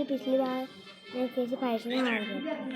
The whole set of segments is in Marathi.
पिछली बार मैं फिर से फाइट में हार गया था।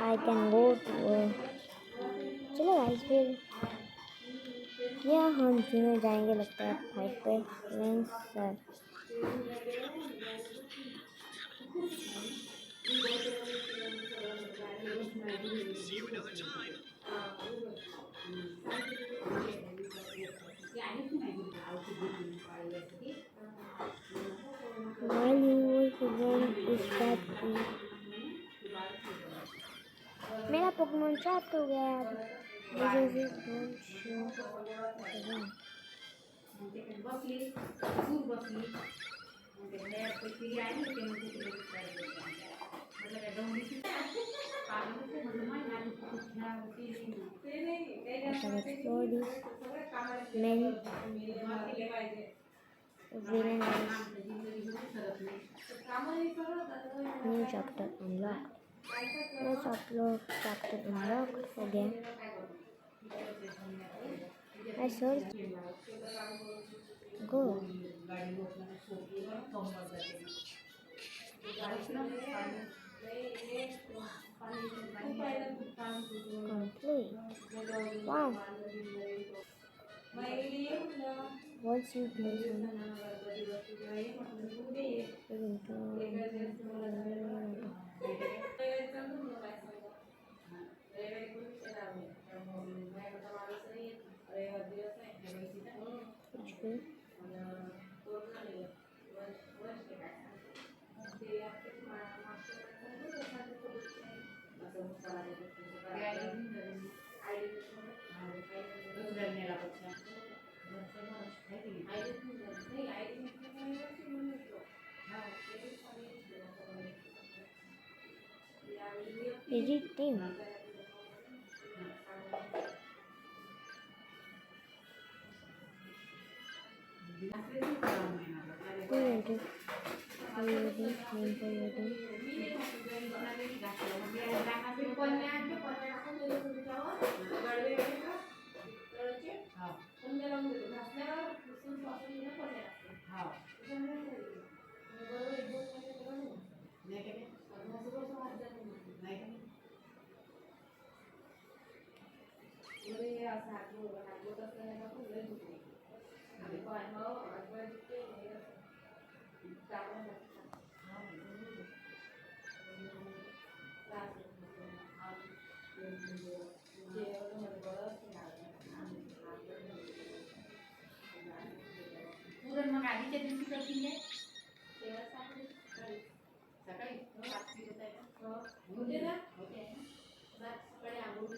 I can go to चलो गाइस फिर या हम तीनों जाएंगे लगता है fight pay sir. While you were is that मेरा पोकेमॉन ट्रैप्ड हो गया है। मुझे explore this many villain new chapter unlocked। Let's upload chapter unlocked हो गया। I search go complete। Wow, once you place editing मग आधीच्या दिवशी करतील सकाळी होते ना होते सकाळी आंघोळ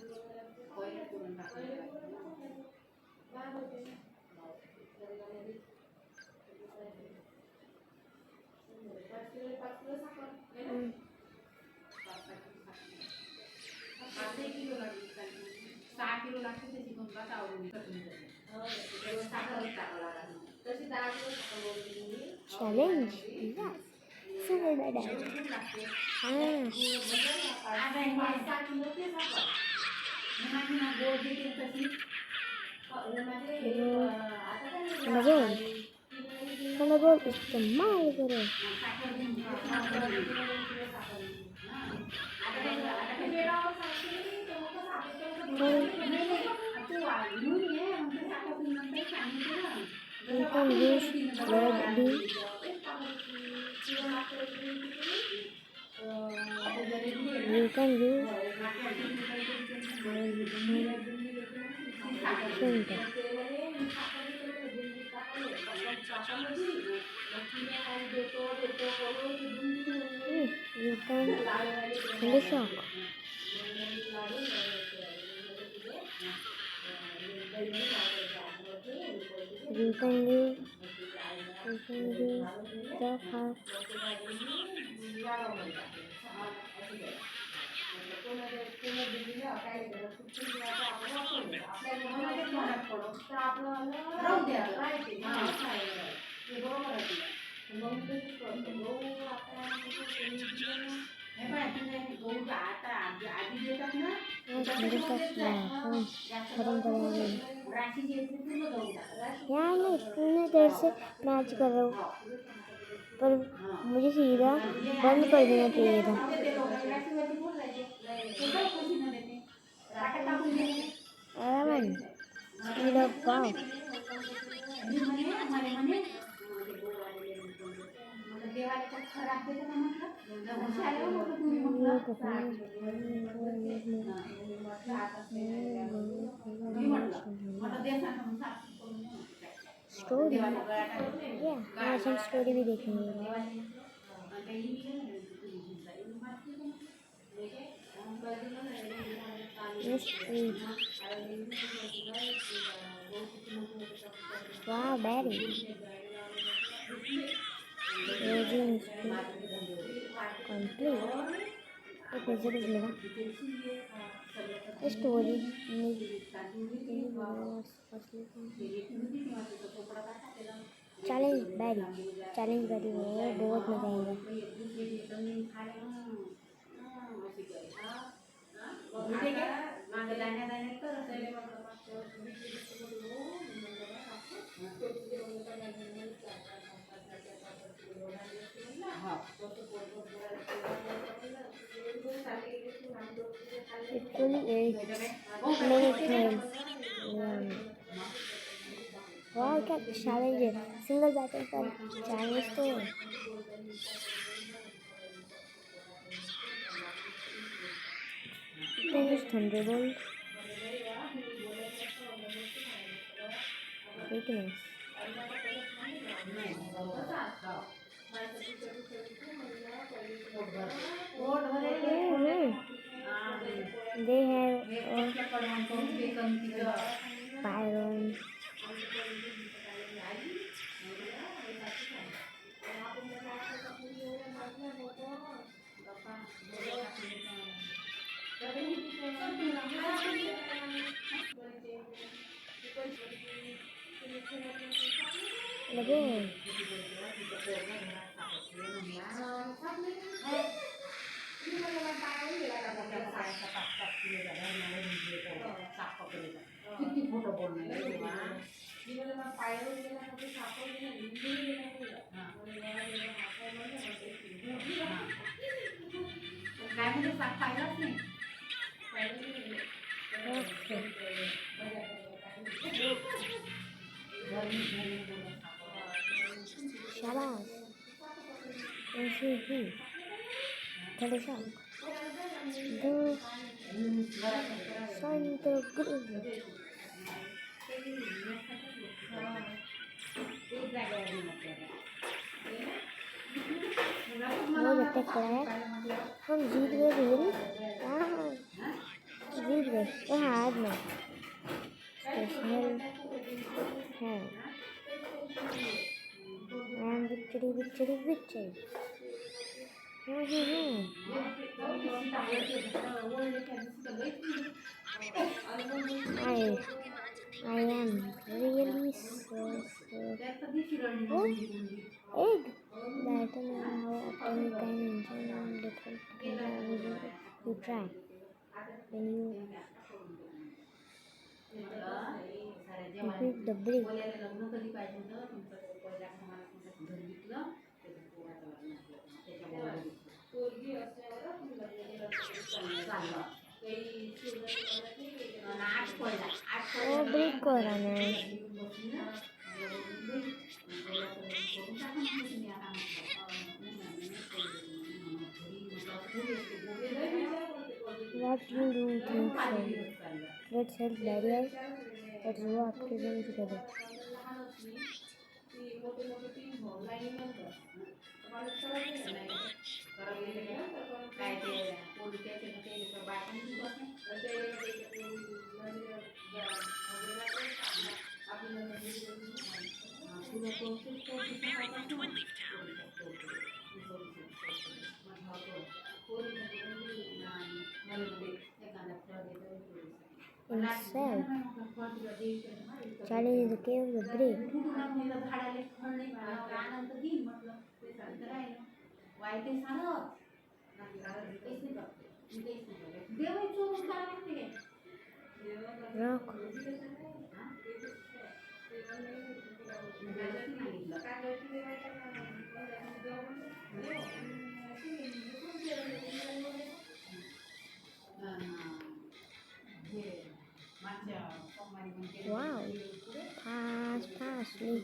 पहिले पुरण किलो लागते त्याची दोन आवडून challenge yes super dada Thunderbolt इस्तेमाल करो। You can use red D. You can use center. You can shock. You can give the heart. राहू द्या राहते बरोबर आहे मग तसंच करतो गहू आता हे बाय तुम्ही गहू आता आधी देतात ना खत्म करेंगे राशी घ्यायची तुला गहू टाका यार मैं इतने देर से मैच कर रहा हूँ पर मुझे सीधा बंद कर देना चाहिए था अमन स्पीड ऑफ गाँव स्टोरी आज हम स्टोरी भी देखेंगे वाह बैरी कंप्लीट एक नजर मिलेगा स्टोरी चैलेंज बैरी बहुत मजा वाह क्या चैलेंज है सिंगल बैटल पर चैलेंज तो है Thunderbolt weakness they have Byron लगे किती फोटो बोलणार काय म्हणजे पाहिलाच नाही शाबाश ऐसे ही थोड़ा सा दो शांत गुरु वो जब तक खड़ा है हम जीत गए रियल जीत गए वो हार में स्पेशल है end victory I am really so egg that how often you can enjoy different you try when you beat the brick break करा ना What you do think so? Let's help barrier. Let's go after them together. Inside, Charlie is the cave of the brave. Rock. Wow. Fastly.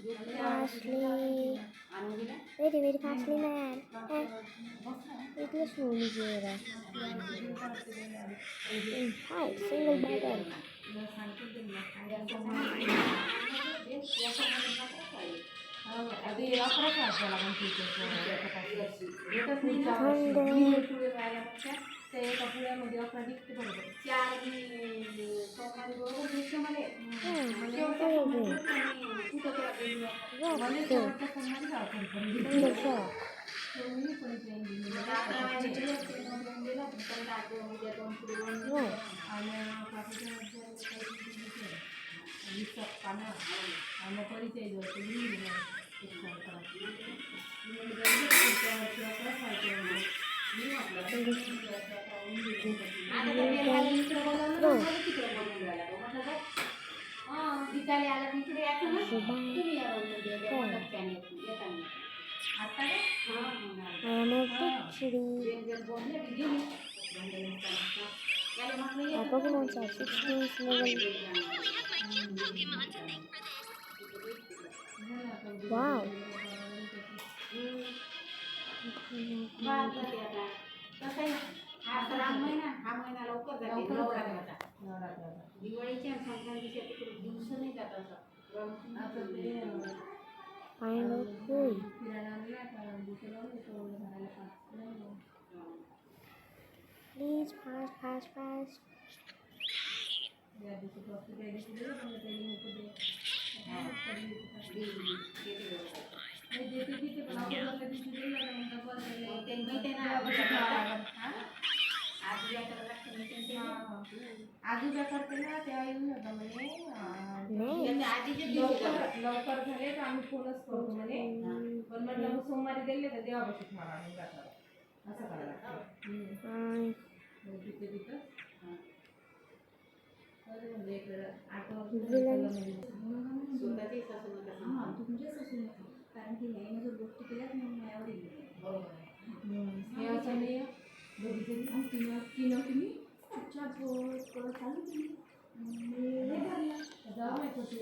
Very fastly, man. It's slowly here. Inside, single button. Our Pokemon are 16th level. Wow. Find out who. Please fast. लवकर झाले तर आम्ही फोनच करतो म्हणे पण म्हटलं सोमवारी दिले तर देवापाशी ठेवा लागून जातात असं करायला तिथं तुमच्या सासून कारण की नाही जर गोष्टी केल्यात म्हणून माझ्यावर हे असं नाही बघितलं तुम्ही चालू केली माहित होती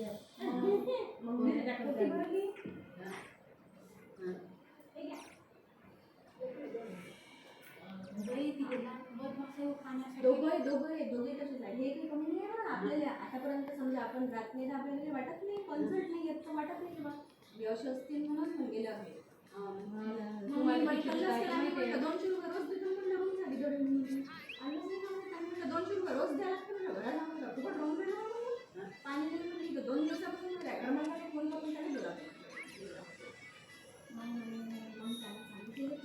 दोघे तसेच आहे हे काही कमी नाही आहे आपल्याला आतापर्यंत समजा आपण रात नाही आपल्याला वाटत नाही कन्सर्ट नाही येत तर वाटत नाही किंवा यश असतील म्हणून पण गेलं आहे 200 रुपये रोज देतो म्हणलं रोज झाली आणि 200 रुपये रोज द्यायला पाणी दिलं 2 दिवसापासून घरमाला फोन करून त्याने बोला मग सांगितलेलं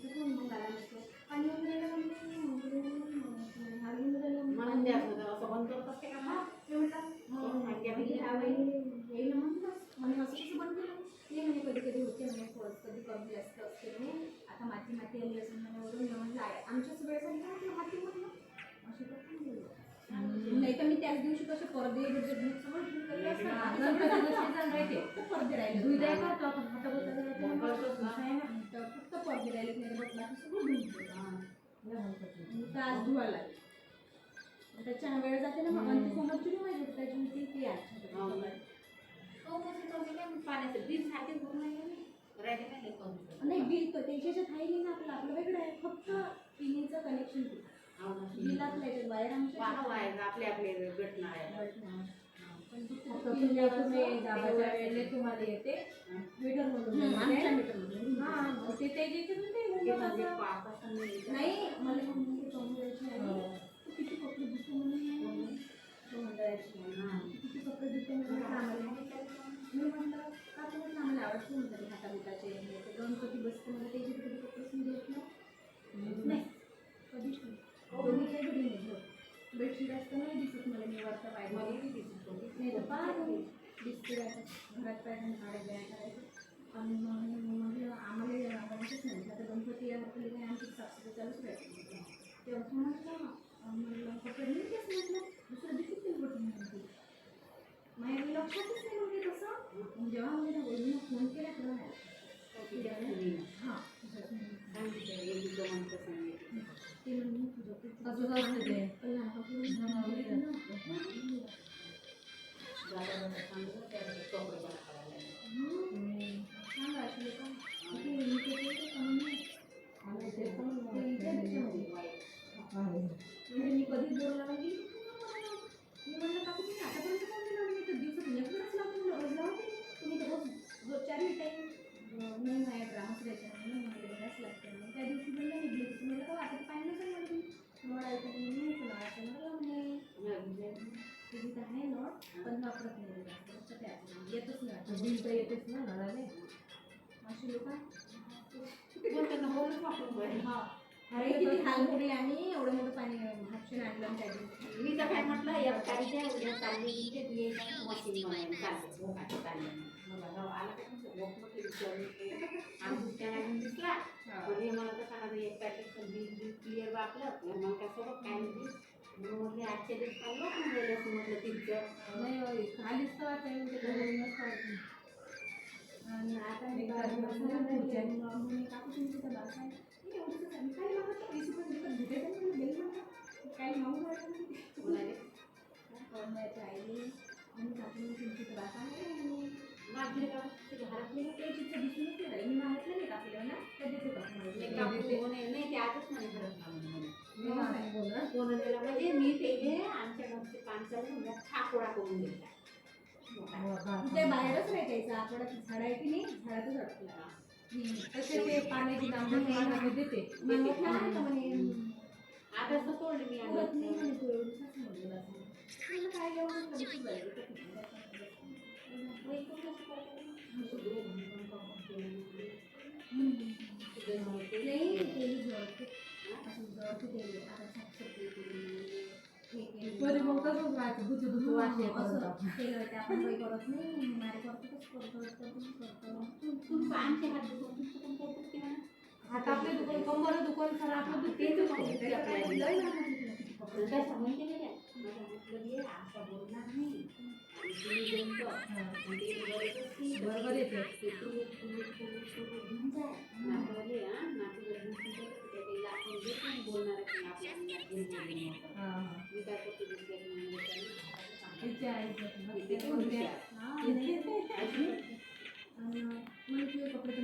तिथं मग आला नसतो पाणी वगैरे कधी होते कधी कमी जास्त असते आता माती आली असेल म्हणून आमच्याच वेळेसाठी माती म्हणलं नाही तर मी त्याच दिवशी कसे परदे परदे राहिले फक्त परदे राहिले आज धुवायला त्याच्या वेळ जाते ना मग समोरची माहिती त्याच्यामध्ये ती पाण्याचं बिल सारखे नाही बिल त्याच्यात आहे नाही ना आपलं वेगळं आहे फक्त पिण्याचं कनेक्शन बिलात नाही वायर आपले भेटणार आहे तुम्हाला येते मीटरमधून नाही मला किती कपडे दुसरे म्हणून मंडळाची किती कपडे दुसरे म्हणून मी म्हटलं का तुम्हाला आम्हाला आवडतं मी वरचं पाहिजे नाही तर पाहिजे दिसते घरात पाहिजे काढायचं आणि मग म्हटलं आम्हाला गणपतीच नाही आता गणपती यावरती काही आमची साफसफाई चालूच राहते तेव्हा म्हटलं फक्त नेमकेच म्हटलं दुसऱ्या दिवशीच गणपती म्हणते माझ्या लक्षातच नाही म्हणजे तसं जेव्हा मला वहिनीला फोन केला तेव्हा नाही हां ते म्हणजे तुझं असतं ते म्हणजे मी कधी बोलला की मी म्हणलं काकू तुम्ही आतापर्यंत कोण दिलं मी तर दिवसात एकच लावते रोज लावते तुम्ही तर रोज 4 टाईम नाही माझ्या ग्रामच द्यायच्या नाही मला बघायच लागते मग त्या दिवशी बोलला निघले तुम्हाला का आता पाहिलं नसेल मला तुम्ही ऐकून नाही लावायचं मला म्हणे तुझी तर आहे नॉट पण वापरत नाही जास्त येतच नाही बिल तर येतेच ना नळाले अशी लोक हां अरे किती हाल पुढे आम्ही एवढं मोठं पाणी हापशेन आणलं त्या दिवशी मी तर काय म्हटलं या गाडीच्या उद्या चालली ते मशीन चालली मला आला काय आणि दुसऱ्या लागून दिसला म्हणजे मला तर सांगा एक पॅकेट बिल क्लिअर वापलं मग त्यासोबत काय म्हणजे म्हटले आजच्या दिवस चाललं असं म्हटलं तिथं नाही खालीच तर आणि आता मी काकू तुमची तर बास आहे काही मागत पैसे पण भेटत काही मागू माझ्या आईने आणि काकू तुमची तर बास आहे माझे घरातले काही तिथं दिसूनच नाही मी मागितलं नाही कापलं ना त्या देते नाही ते आजच नाही घरात कोण दिला म्हणजे मी ते आमच्या घरचे काम चालू ठाकोडा करून देतात ते बाहेरच राहायचं आठवड्यात झाड आहे की नाही झाडातच अडकला तसे ते पाण्याची दांबून देते आता असं तोडले मी आणत नाही म्हणे तू एवढंच म्हणलेलं काय एवढं बरे मग कसं राहतं दुसरं वाटते असं केलं ते आपण काही करत नाही मारे करतो कसं करतो आमचे हात आता आपले दुकान कंबर दुकान खरं आपलं दुखतेच काय समजते नाही काय असं बोलणार नाही बरोबर येते बोलणार कपडे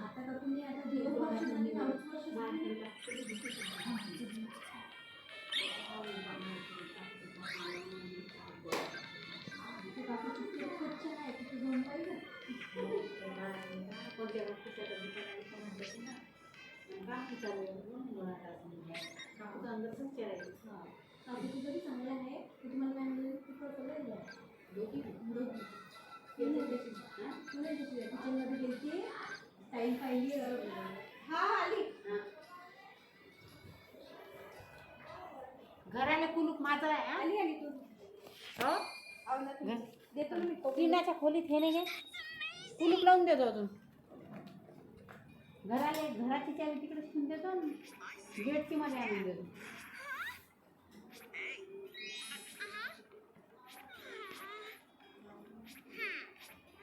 आता का तुम्ही आता चांगलं आहे तुम्हाला काय म्हणजे किचनमध्ये गेली टाईम पाहिजे हा आली घराला कुलूप माझा आहे आली आली तू हो देतो मी टिनाच्या खोलीत हे नाही कुलूप लावून देतो अजून घराची चावी तिकडे ठेवून देतो गेटची मध्ये आणून देतो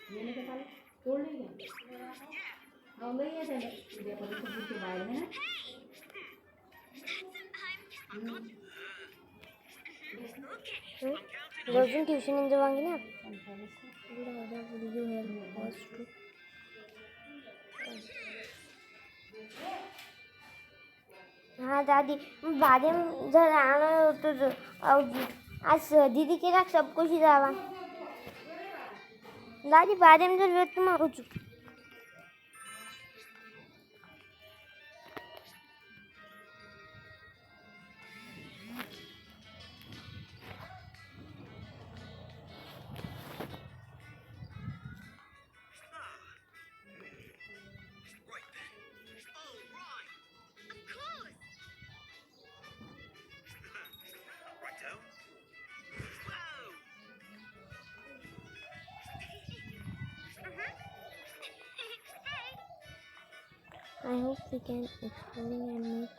येणे का चालेल तोड नाही घ्या नाही आहे त्याला उद्यापर्यंत बाहेर नाही रोजून ट्यूशन जावांगे ना हाँ दादी बाद में जर आना हो तो आज दीदी के साथ सब कुछ ही जावा दादी बाद में जर तुम कुछ I hope we can exploring and make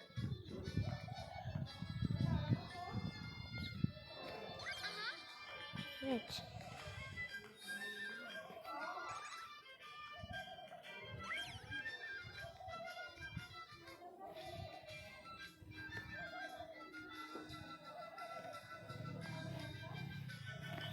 rich.